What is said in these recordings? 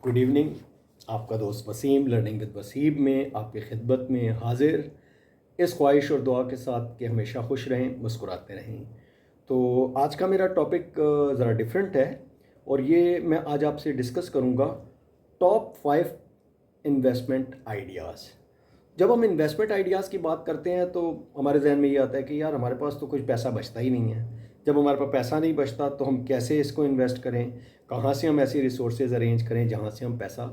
Good evening. आपका दोस्त Wasim learning with Wasim में आपकी खिदमत में हाजिर, इस ख्वाहिश और दुआ के साथ कि हमेशा खुश रहें, मुस्कुराते रहें। तो आज का मेरा टॉपिक ज़रा डिफरेंट है और ये मैं आज आपसे डिस्कस करूँगा टॉप 5 इन्वेस्टमेंट आइडियाज़। जब हम इन्वेस्टमेंट आइडियाज़ की बात करते हैं तो हमारे जहन में ये आता है कि यार हमारे पास तो कुछ पैसा बचता ही नहीं है। जब हमारे पास पैसा नहीं बचता तो हम कैसे इसको इन्वेस्ट करें, कहाँ से हम ऐसी रिसोर्सेज अरेंज करें जहाँ से हम पैसा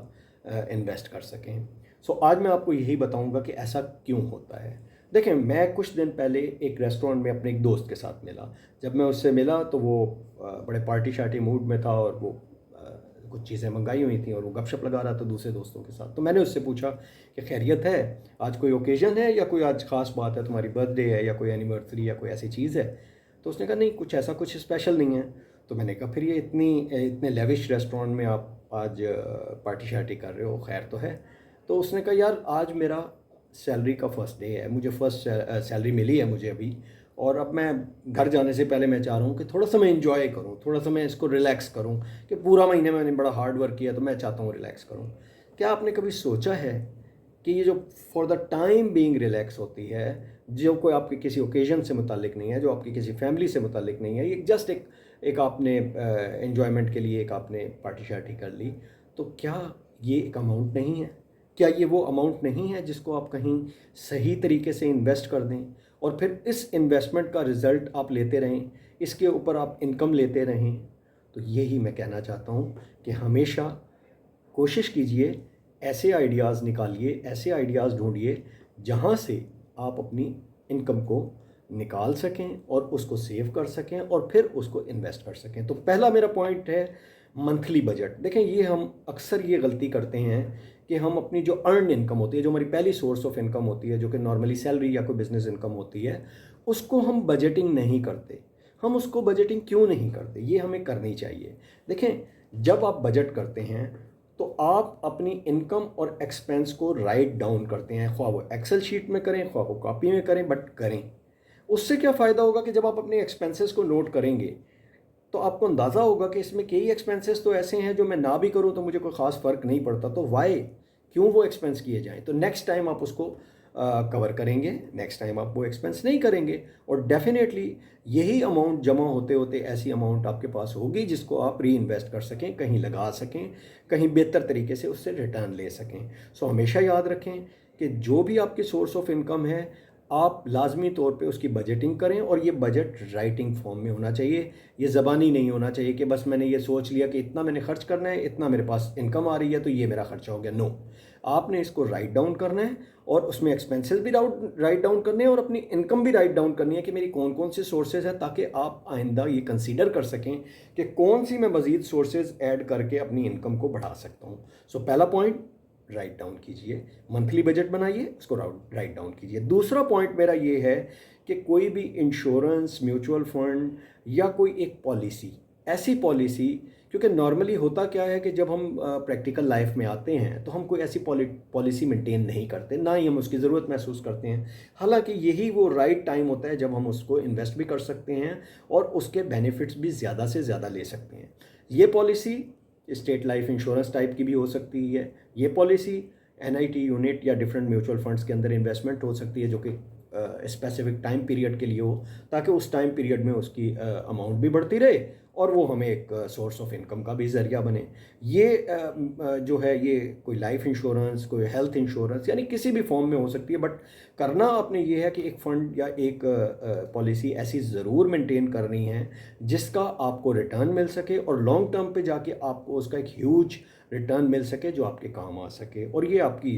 इन्वेस्ट कर सकें। सो आज मैं आपको यही बताऊंगा कि ऐसा क्यों होता है। देखें, मैं कुछ दिन पहले एक रेस्टोरेंट में अपने एक दोस्त के साथ मिला। जब मैं उससे मिला तो वो बड़े पार्टी शार्टी मूड में था और वो कुछ चीज़ें मंगाई हुई थी और वो गपशप लगा रहा था दूसरे दोस्तों के साथ। तो मैंने उससे पूछा कि खैरियत है, आज कोई ओकेज़न है या कोई आज ख़ास बात है, तुम्हारी बर्थडे है या कोई एनिवर्सरी या कोई ऐसी चीज़ है? तो उसने कहा नहीं, कुछ ऐसा कुछ स्पेशल नहीं है। तो मैंने कहा फिर ये इतने लेविश रेस्टोरेंट में आप आज पार्टी शार्टी कर रहे हो, खैर तो है? तो उसने कहा यार आज मेरा सैलरी का फर्स्ट डे है, मुझे फर्स्ट सैलरी मिली है मुझे अभी, और अब मैं घर जाने से पहले मैं चाह रहा हूँ कि थोड़ा सा मैं इंजॉय करूँ, थोड़ा सा मैं इसको रिलैक्स करूँ कि पूरा महीने मैंने बड़ा हार्ड वर्क किया तो मैं चाहता हूँ रिलैक्स करूँ। क्या आपने कभी सोचा है कि ये जो for the time being relax होती है, जो कोई आपके किसी ओकेजन से मुतालिक नहीं है, जो आपकी किसी फैमिली से मुतालिक नहीं है, ये जस्ट एक आपने एन्जॉयमेंट के लिए एक आपने पार्टी शार्टी कर ली, तो क्या ये एक अमाउंट नहीं है? क्या ये वो अमाउंट नहीं है जिसको आप कहीं सही तरीके से इन्वेस्ट कर दें और फिर इस इन्वेस्टमेंट का रिज़ल्ट आप लेते रहें, इसके ऊपर आप इनकम लेते रहें? तो यही मैं कहना चाहता हूँ कि हमेशा कोशिश कीजिए, ऐसे आइडियाज़ निकालिए, ऐसे आइडियाज़ ढूंढिए जहाँ से आप अपनी इनकम को निकाल सकें और उसको सेव कर सकें और फिर उसको इन्वेस्ट कर सकें। तो पहला मेरा पॉइंट है मंथली बजट। देखें, ये हम अक्सर ये गलती करते हैं कि हम अपनी जो अर्न इनकम होती है, जो हमारी पहली सोर्स ऑफ इनकम होती है, जो कि नॉर्मली सैलरी या कोई बिजनेस इनकम होती है, उसको हम बजटिंग नहीं करते। हम उसको बजटिंग क्यों नहीं करते? ये हमें करनी चाहिए। देखें, जब आप बजट करते हैं तो आप अपनी इनकम और एक्सपेंस को राइट डाउन करते हैं, ख्वाह वो एक्सेल शीट में करें, ख्वाह वो कॉपी में करें, बट करें। उससे क्या फ़ायदा होगा कि जब आप अपने एक्सपेंसेस को नोट करेंगे तो आपको अंदाज़ा होगा कि इसमें कई एक्सपेंसेस तो ऐसे हैं जो मैं ना भी करूं तो मुझे कोई ख़ास फ़र्क नहीं पड़ता, तो वाई, क्यों वो एक्सपेंस किए जाएं? तो नेक्स्ट टाइम आप उसको कवर करेंगे, नेक्स्ट टाइम आप वो एक्सपेंस नहीं करेंगे और डेफिनेटली यही अमाउंट जमा होते होते ऐसी अमाउंट आपके पास होगी जिसको आप री इन्वेस्ट कर सकें, कहीं लगा सकें, कहीं बेहतर तरीके से उससे रिटर्न ले सकें। सो हमेशा याद रखें कि जो भी आपकी सोर्स ऑफ इनकम है, आप लाजमी तौर पे उसकी बजटिंग करें और ये बजट राइटिंग फॉर्म में होना चाहिए। ये ज़बानी नहीं होना चाहिए कि बस मैंने ये सोच लिया कि इतना मैंने खर्च करना है, इतना मेरे पास इनकम आ रही है तो ये मेरा खर्चा हो गया। नो, आपने इसको राइट डाउन करना है और उसमें एक्सपेंसेस भी राइट डाउन करने हैं और अपनी इनकम भी राइट डाउन करनी है कि मेरी कौन कौन सी सोर्सेज है, ताकि आप आइंदा ये कंसीडर कर सकें कि कौन सी मैं मज़ीद सोर्सेज ऐड करके अपनी इनकम को बढ़ा सकता हूँ। सो पहला पॉइंट, राइट डाउन कीजिए, मंथली बजट बनाइए, उसको राइट डाउन कीजिए। दूसरा पॉइंट मेरा ये है कि कोई भी इंश्योरेंस, म्यूचुअल फंड या कोई एक पॉलिसी, ऐसी पॉलिसी, क्योंकि नॉर्मली होता क्या है कि जब हम प्रैक्टिकल लाइफ में आते हैं तो हम कोई ऐसी पॉलिसी मेंटेन नहीं करते, ना ही हम उसकी ज़रूरत महसूस करते हैं। हालांकि यही वो राइट टाइम होता है जब हम उसको इन्वेस्ट भी कर सकते हैं और उसके बेनिफिट्स भी ज़्यादा से ज़्यादा ले सकते हैं। ये policy state life insurance type की भी हो सकती है। ये पॉलिसी एनआईटी यूनिट या डिफरेंट म्यूचुअल फंड्स के अंदर इन्वेस्टमेंट हो सकती है जो कि स्पेसिफिक टाइम पीरियड के लिए हो, ताकि उस टाइम पीरियड में उसकी अमाउंट भी बढ़ती रहे और वो हमें एक सोर्स ऑफ इनकम का भी ज़रिया बने। ये जो है, ये कोई लाइफ इंश्योरेंस, कोई हेल्थ इंश्योरेंस, यानी किसी भी फॉर्म में हो सकती है, बट करना आपने ये है कि एक फ़ंड या एक पॉलिसी ऐसी ज़रूर मेंटेन करनी है जिसका आपको रिटर्न मिल सके और लॉन्ग टर्म पे जाके आपको उसका एक ह्यूज रिटर्न मिल सके जो आपके काम आ सके। और ये आपकी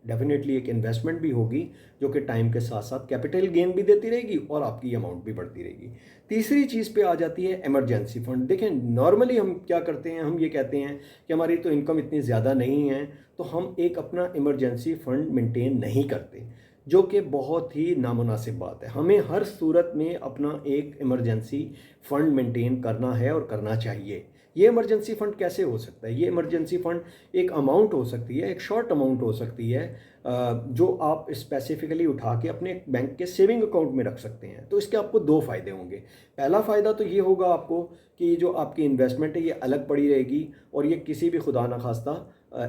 डेफिनेटली एक इन्वेस्टमेंट भी होगी जो कि टाइम के साथ साथ कैपिटल गेन भी देती रहेगी और आपकी अमाउंट भी बढ़ती रहेगी। तीसरी चीज़ पे आ जाती है इमरजेंसी फंड। देखें, नॉर्मली हम क्या करते हैं, हम ये कहते हैं कि हमारी तो इनकम इतनी ज़्यादा नहीं है तो हम एक अपना इमरजेंसी फ़ंड मेंटेन नहीं करते, जो कि बहुत ही नामुनासिब बात है। हमें हर सूरत में अपना एक इमरजेंसी फ़ंड मेंटेन करना है और करना चाहिए। ये इमरजेंसी फ़ंड कैसे हो सकता है? ये इमरजेंसी फ़ंड एक अमाउंट हो सकती है, एक शॉर्ट अमाउंट हो सकती है, जो आप स्पेसिफिकली उठा के अपने बैंक के सेविंग अकाउंट में रख सकते हैं। तो इसके आपको दो फ़ायदे होंगे। पहला फ़ायदा तो ये होगा आपको कि जो आपकी इन्वेस्टमेंट है ये अलग पड़ी रहेगी, और ये किसी भी खुदा न खास्ता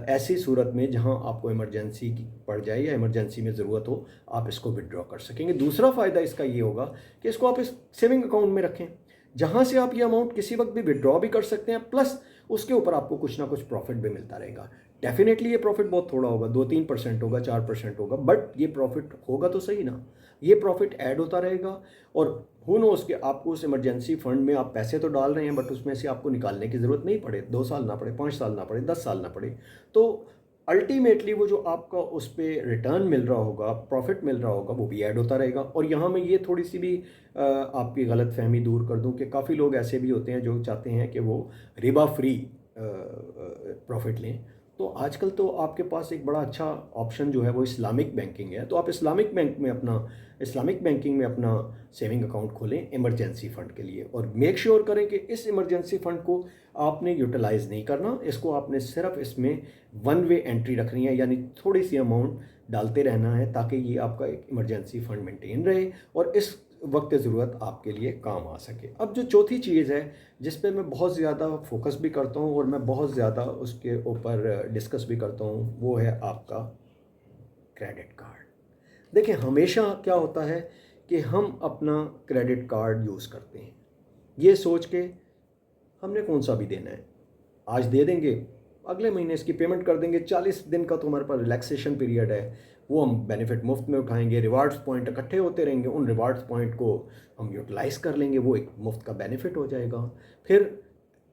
ऐसी सूरत में जहां आपको इमरजेंसी की पड़ जाए या इमरजेंसी में ज़रूरत हो, आप इसको विड्रॉ कर सकेंगे। दूसरा फ़ायदा इसका ये होगा कि इसको आप इस सेविंग अकाउंट में रखें, जहां से आप ये अमाउंट किसी वक्त भी विड्रॉ भी कर सकते हैं, प्लस उसके ऊपर आपको कुछ ना कुछ प्रॉफिट भी मिलता रहेगा। डेफिनेटली ये प्रॉफिट बहुत थोड़ा होगा, 2-3% होगा, 4% होगा, बट ये प्रॉफिट होगा तो सही ना। ये प्रॉफिट ऐड होता रहेगा, और हो नोस कि आपको उस इमरजेंसी फंड में आप पैसे तो डाल रहे हैं, बट उसमें से आपको निकालने की ज़रूरत नहीं पड़े, 2 साल ना पड़े, 5 साल ना पड़े, 10 साल ना पड़े। तो अल्टीमेटली वो जो आपका उस पर रिटर्न मिल रहा होगा, प्रॉफिट मिल रहा होगा, वो भी ऐड होता रहेगा। और यहाँ मैं ये थोड़ी सी भी आपकी गलत फहमी दूर कर दूँ कि काफ़ी लोग ऐसे भी होते हैं जो चाहते हैं कि वो रिबा फ्री प्रॉफिट लें। तो आजकल तो आपके पास एक बड़ा अच्छा ऑप्शन जो है वो इस्लामिक बैंकिंग है। तो आप इस्लामिक बैंकिंग में अपना सेविंग अकाउंट खोलें इमरजेंसी फ़ंड के लिए, और मेक श्योर करें कि इस इमरजेंसी फ़ंड को आपने यूटिलाइज़ नहीं करना। इसको आपने सिर्फ इसमें वन वे एंट्री रखनी है, यानी थोड़ी सी अमाउंट डालते रहना है, ताकि ये आपका एक इमरजेंसी फ़ंड मेंटेन रहे और इस वक्त ज़रूरत आपके लिए काम आ सके। अब जो चौथी चीज़ है जिस पे मैं बहुत ज़्यादा फोकस भी करता हूँ और मैं बहुत ज़्यादा उसके ऊपर डिस्कस भी करता हूँ, वो है आपका क्रेडिट कार्ड। देखिए, हमेशा क्या होता है कि हम अपना क्रेडिट कार्ड यूज़ करते हैं ये सोच के हमने कौन सा भी देना है, आज दे देंगे, अगले महीने इसकी पेमेंट कर देंगे, 40 दिन का तो हमारे पास रिलैक्सेशन पीरियड है, वो हम बेनिफिट मुफ्त में उठाएंगे, रिवार्ड्स पॉइंट इकट्ठे होते रहेंगे, उन रिवार्ड्स पॉइंट को हम यूटिलाइज़ कर लेंगे, वो एक मुफ्त का बेनिफिट हो जाएगा। फिर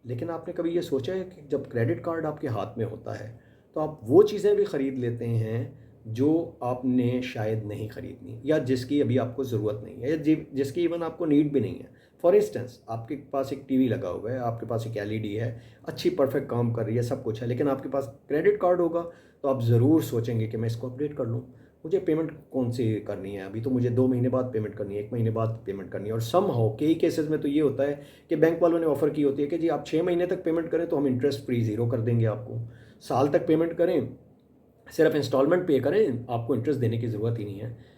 लेकिन आपने कभी ये सोचा है कि जब क्रेडिट कार्ड आपके हाथ में होता है तो आप वो चीज़ें भी ख़रीद लेते हैं जो आपने शायद नहीं ख़रीदनी, या जिसकी अभी आपको ज़रूरत नहीं है, या जिसकी इवन आपको नीड भी नहीं है। फॉर इंस्टेंस, आपके पास एक टीवी लगा हुआ है, आपके पास एक एलईडी है, अच्छी परफेक्ट काम कर रही है, सब कुछ है, लेकिन आपके पास क्रेडिट कार्ड होगा तो आप ज़रूर सोचेंगे कि मैं इसको अपडेट कर लूँ, मुझे पेमेंट कौन सी करनी है, अभी तो मुझे 2 महीने बाद पेमेंट करनी है, 1 महीने बाद पेमेंट करनी है। और सम हाउ कई केसेस में तो ये होता है कि बैंक वालों ने ऑफ़र की होती है कि जी आप 6 महीने तक पेमेंट करें तो हम इंटरेस्ट फ्री ज़ीरो कर देंगे आपको, साल तक पेमेंट करें, सिर्फ इंस्टॉलमेंट पे करें, आपको इंटरेस्ट देने की ज़रूरत ही नहीं है।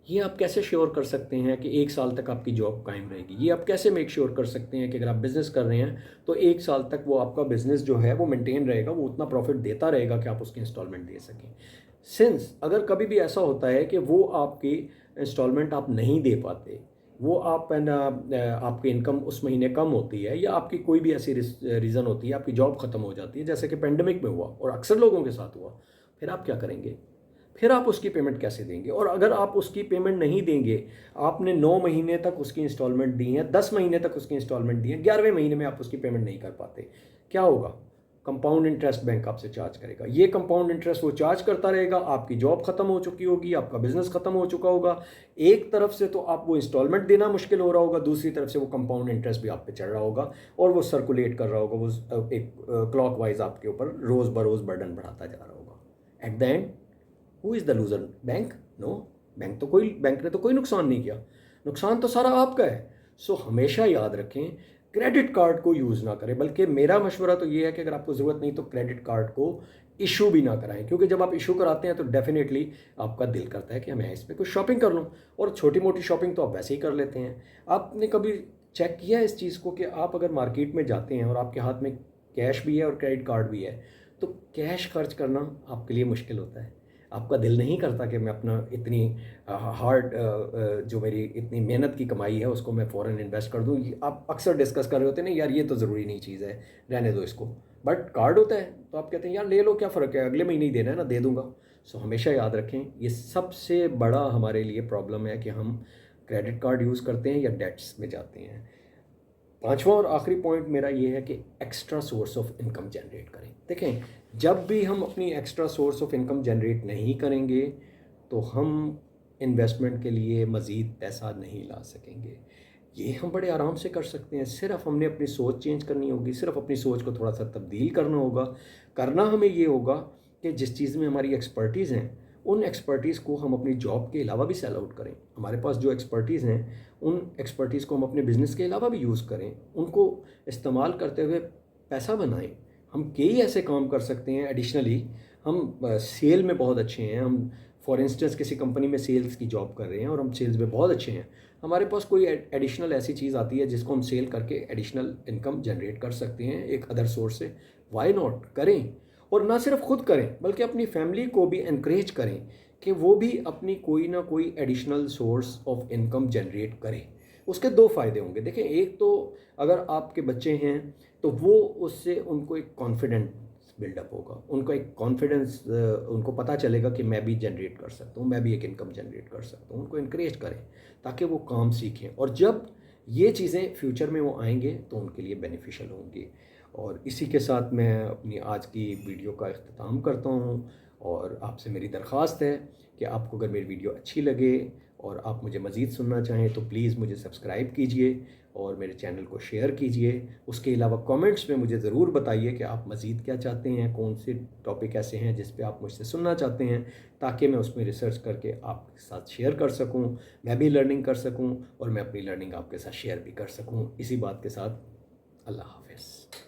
ये आप कैसे श्योर कर सकते हैं कि 1 साल तक आपकी जॉब कायम रहेगी? ये आप कैसे मेक श्योर कर सकते हैं कि अगर आप बिज़नेस कर रहे हैं तो 1 साल तक वो आपका बिज़नेस जो है वो मेंटेन रहेगा, वो उतना प्रॉफिट देता रहेगा कि आप उसकी इंस्टॉलमेंट दे सकें? सिंस अगर कभी भी ऐसा होता है कि वो आपकी इंस्टॉलमेंट आप नहीं दे पाते, वो आप आपकी इनकम उस महीने कम होती है, या आपकी कोई भी ऐसी रीज़न होती है, आपकी जॉब ख़त्म हो जाती है, जैसे कि पेंडेमिक में हुआ और अक्सर लोगों के साथ हुआ, फिर आप क्या करेंगे? फिर आप उसकी पेमेंट कैसे देंगे? और अगर आप उसकी पेमेंट नहीं देंगे, आपने 9 महीने तक उसकी इंस्टॉलमेंट दी है, 10 महीने तक उसकी इंस्टॉलमेंट दी है, 11वें महीने में आप उसकी पेमेंट नहीं कर पाते, क्या होगा? कंपाउंड इंटरेस्ट बैंक आपसे चार्ज करेगा। ये कंपाउंड इंटरेस्ट वो चार्ज करता रहेगा, आपकी जॉब खत्म हो चुकी होगी, आपका बिजनेस खत्म हो चुका होगा। एक तरफ से तो आप वो इंस्टॉलमेंट देना मुश्किल हो रहा होगा, दूसरी तरफ से वो कंपाउंड इंटरेस्ट भी आप पे चढ़ रहा होगा, और वो सर्कुलेट कर रहा होगा, वो एक क्लॉक वाइज आपके ऊपर रोज़ बरोज़ बर्डन बढ़ाता जा रहा होगा। At the end who is the loser? Bank? No, bank ने तो कोई नुकसान नहीं किया, नुकसान तो सारा आपका है। सो हमेशा याद रखें, क्रेडिट कार्ड को यूज़ ना करें, बल्कि मेरा मशवरा तो ये है कि अगर आपको ज़रूरत नहीं तो क्रेडिट कार्ड को इशू भी ना कराएं, क्योंकि जब आप इशू कराते हैं तो डेफिनेटली आपका दिल करता है कि मैं इस पर कुछ शॉपिंग कर लूँ, और छोटी मोटी शॉपिंग तो आप वैसे ही कर लेते हैं। आपने कभी चेक किया इस चीज़ को कि आप अगर मार्केट में जाते हैं और आपके हाथ में कैश भी है और क्रेडिट कार्ड भी है, तो कैश खर्च करना आपके लिए मुश्किल होता है। आपका दिल नहीं करता कि मैं अपना इतनी हार्ड जो मेरी इतनी मेहनत की कमाई है उसको मैं फ़ौरन इन्वेस्ट कर दूँ। आप अक्सर डिस्कस कर रहे होते हैं ना, यार ये तो ज़रूरी नहीं चीज़ है, रहने दो इसको, बट कार्ड होता है तो आप कहते हैं यार ले लो, क्या फ़र्क है, अगले महीने ही देना है ना, दे दूँगा। सो हमेशा याद रखें, ये सबसे बड़ा हमारे लिए प्रॉब्लम है कि हम क्रेडिट कार्ड यूज़ करते हैं या डेट्स में जाते हैं। पांचवा और आखिरी पॉइंट मेरा ये है कि extra source of income generate करें। देखें, जब भी हम अपनी extra source of income generate नहीं करेंगे तो हम इन्वेस्टमेंट के लिए मज़ीद पैसा नहीं ला सकेंगे। ये हम बड़े आराम से कर सकते हैं, सिर्फ हमने अपनी सोच चेंज करनी होगी, सिर्फ अपनी सोच को थोड़ा सा तब्दील करना होगा। करना हमें ये होगा कि जिस चीज़ में हमारी एक्सपर्टीज़ हैं उन एक्सपर्टीज़ को हम अपनी जॉब के अलावा भी सेल आउट करें। हमारे पास जो एक्सपर्टीज़ हैं उन एक्सपर्टीज़ को हम अपने बिज़नेस के अलावा भी यूज़ करें, उनको इस्तेमाल करते हुए पैसा बनाएं। हम कई ऐसे काम कर सकते हैं एडिशनली। हम सेल में बहुत अच्छे हैं। हम फॉर इंस्टेंस किसी कंपनी में सेल्स की जॉब कर रहे हैं और हम सेल्स में बहुत अच्छे हैं। हमारे पास कोई एडिशनल ऐसी चीज़ आती है जिसको हम सेल करके एडिशनल इनकम जनरेट कर सकते हैं एक अदर सोर्स से, वाई नॉट करें। और ना सिर्फ खुद करें बल्कि अपनी फैमिली को भी इनक्रेज करें कि वो भी अपनी कोई ना कोई additional source of income generate करें। उसके दो फ़ायदे होंगे। देखें, एक तो अगर आपके बच्चे हैं तो वो उससे उनको एक कॉन्फिडेंस बिल्डअप होगा, उनको एक कॉन्फिडेंस, उनको पता चलेगा कि मैं भी जनरेट कर सकता हूँ, मैं भी एक इनकम जनरेट कर सकता हूँ। उनको इनक्रेज करें ताकि वो काम सीखें, और जब ये चीज़ें फ्यूचर में वो आएंगे तो उनके लिए बेनिफिशियल होंगी। और इसी के साथ मैं अपनी आज की वीडियो का इख्तिताम करता हूँ, और आपसे मेरी दरख्वास्त है कि आपको अगर मेरी वीडियो अच्छी लगे और आप मुझे मज़ीद सुनना चाहें तो प्लीज़ मुझे सब्सक्राइब कीजिए और मेरे चैनल को शेयर कीजिए। उसके अलावा कमेंट्स में मुझे ज़रूर बताइए कि आप मज़ीद क्या चाहते हैं, कौन से टॉपिक ऐसे हैं जिस पे आप मुझसे सुनना चाहते हैं, ताकि मैं उसमें रिसर्च करके आपके साथ शेयर कर सकूं, मैं भी लर्निंग कर सकूं और मैं अपनी लर्निंग आपके साथ शेयर भी कर सकूं। इसी बात के साथ अल्लाह हाफ़िज़।